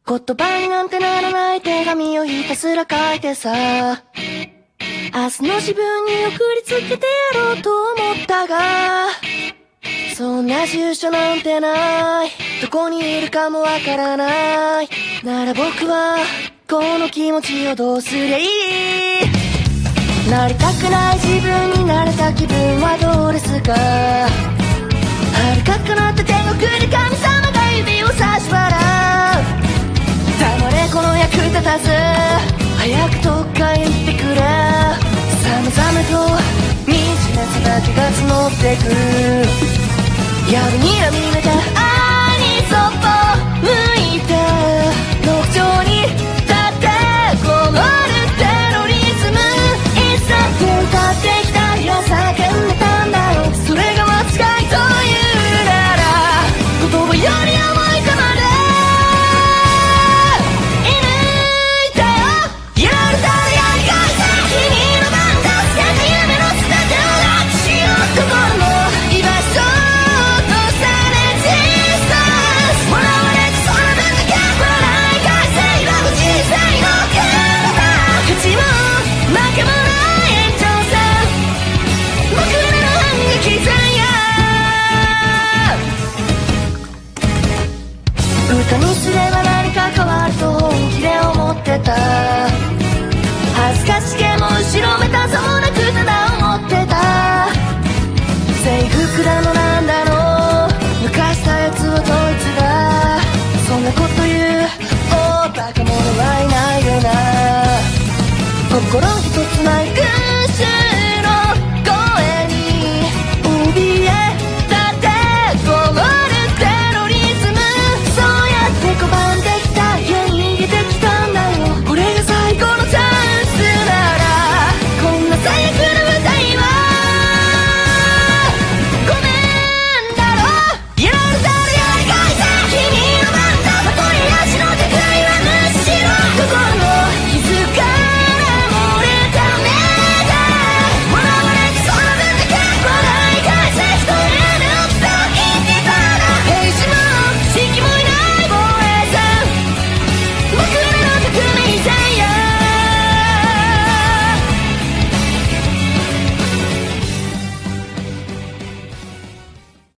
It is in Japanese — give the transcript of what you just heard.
言葉になんてならない手紙をひたすら書いてさ、明日の自分に送りつけてやろうと思ったが、そんな住所なんてない、どこにいるかもわからない。なら僕はこの気持ちをどうすりゃいい。なりたくない自分になれた気分はどうですか。遥か彼方天国で神様が指を差し笑う。黙れこの役立たず、早くどっか行ってくれ。寒々と惨めさだけが募ってく。夜には見めた